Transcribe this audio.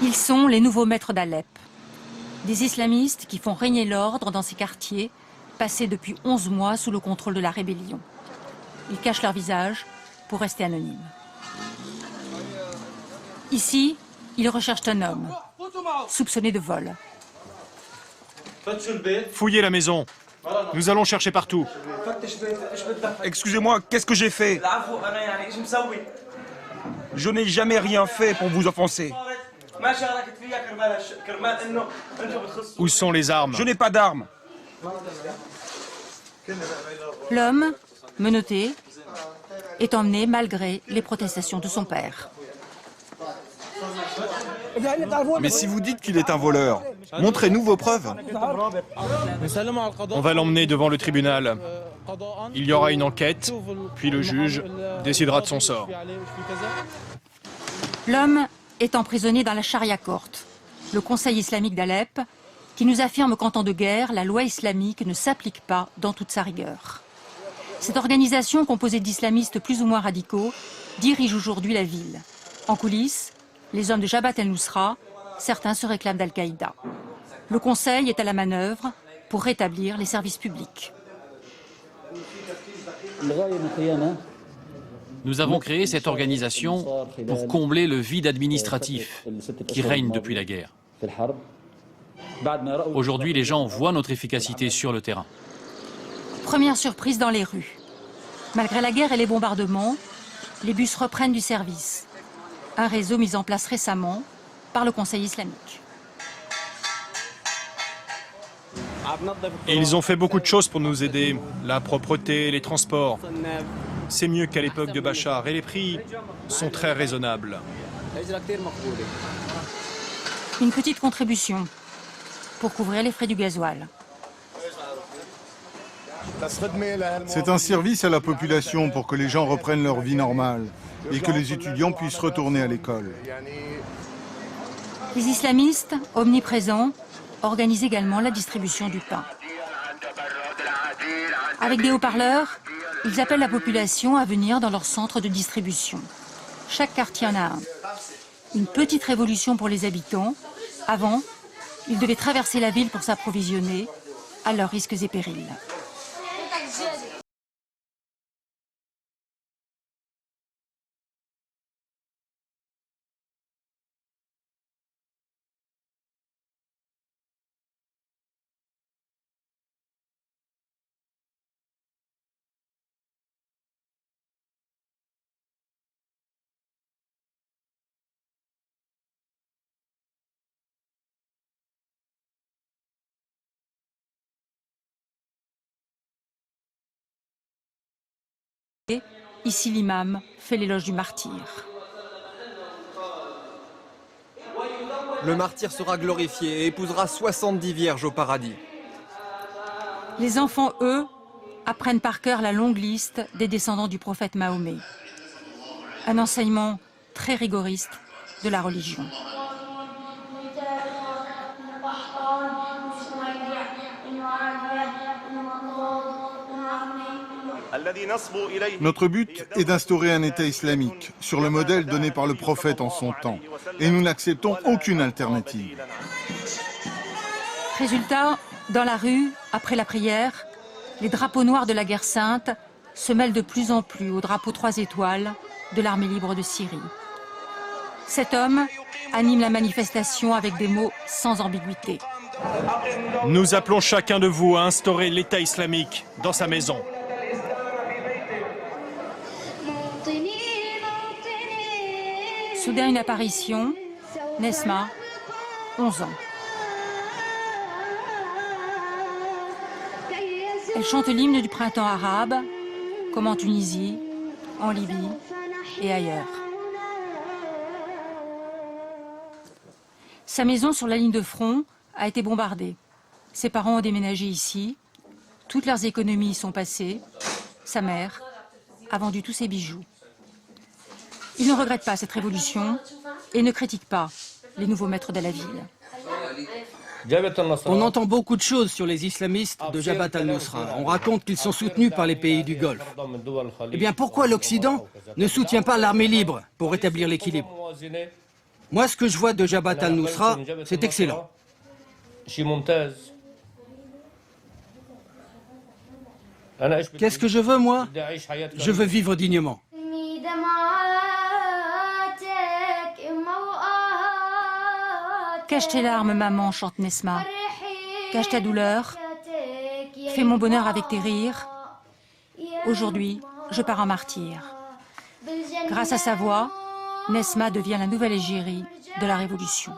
Ils sont les nouveaux maîtres d'Alep. Des islamistes qui font régner l'ordre dans ces quartiers, passés depuis 11 mois sous le contrôle de la rébellion. Ils cachent leur visage pour rester anonymes. Ici, ils recherchent un homme, soupçonné de vol. Fouillez la maison. Nous allons chercher partout. Excusez-moi, qu'est-ce que j'ai fait? Je n'ai jamais rien fait pour vous offenser. Où sont les armes? Je n'ai pas d'armes. L'homme, menotté, est emmené malgré les protestations de son père. Mais si vous dites qu'il est un voleur, montrez-nous vos preuves. On va l'emmener devant le tribunal. Il y aura une enquête, puis le juge décidera de son sort. L'homme est emprisonné dans la Sharia Court, le Conseil islamique d'Alep, qui nous affirme qu'en temps de guerre, la loi islamique ne s'applique pas dans toute sa rigueur. Cette organisation, composée d'islamistes plus ou moins radicaux, dirige aujourd'hui la ville. En coulisses, les hommes de Jabhat al-Nusra, certains se réclament d'Al-Qaïda. Le Conseil est à la manœuvre pour rétablir les services publics. Nous avons créé cette organisation pour combler le vide administratif qui règne depuis la guerre. Aujourd'hui, les gens voient notre efficacité sur le terrain. Première surprise dans les rues. Malgré la guerre et les bombardements, les bus reprennent du service. Un réseau mis en place récemment par le Conseil islamique. Ils ont fait beaucoup de choses pour nous aider. La propreté, les transports. C'est mieux qu'à l'époque de Bachar et les prix sont très raisonnables. Une petite contribution pour couvrir les frais du gasoil. C'est un service à la population pour que les gens reprennent leur vie normale et que les étudiants puissent retourner à l'école. Les islamistes, omniprésents, organisent également la distribution du pain. Avec des haut-parleurs, ils appellent la population à venir dans leur centre de distribution. Chaque quartier en a un. Une petite révolution pour les habitants. Avant, ils devaient traverser la ville pour s'approvisionner, à leurs risques et périls. Ici, l'imam fait l'éloge du martyr. Le martyr sera glorifié et épousera 70 vierges au paradis. Les enfants, eux, apprennent par cœur la longue liste des descendants du prophète Mahomet. Un enseignement très rigoriste de la religion. Notre but est d'instaurer un État islamique sur le modèle donné par le prophète en son temps. Et nous n'acceptons aucune alternative. Résultat, dans la rue, après la prière, les drapeaux noirs de la guerre sainte se mêlent de plus en plus au drapeau 3 étoiles de l'armée libre de Syrie. Cet homme anime la manifestation avec des mots sans ambiguïté. Nous appelons chacun de vous à instaurer l'État islamique dans sa maison. Soudain une apparition, Nesma, 11 ans. Elle chante l'hymne du printemps arabe, comme en Tunisie, en Libye et ailleurs. Sa maison sur la ligne de front a été bombardée. Ses parents ont déménagé ici. Toutes leurs économies y sont passées. Sa mère a vendu tous ses bijoux. Il ne regrette pas cette révolution et ne critique pas les nouveaux maîtres de la ville. On entend beaucoup de choses sur les islamistes de Jabhat al-Nusra. On raconte qu'ils sont soutenus par les pays du Golfe. Eh bien, pourquoi l'Occident ne soutient pas l'armée libre pour rétablir l'équilibre? Moi, ce que je vois de Jabhat al-Nusra, c'est excellent. Qu'est-ce que je veux, moi? Je veux vivre dignement. Cache tes larmes, maman, chante Nesma. Cache ta douleur. Fais mon bonheur avec tes rires. Aujourd'hui, je pars en martyr. Grâce à sa voix, Nesma devient la nouvelle égérie de la Révolution.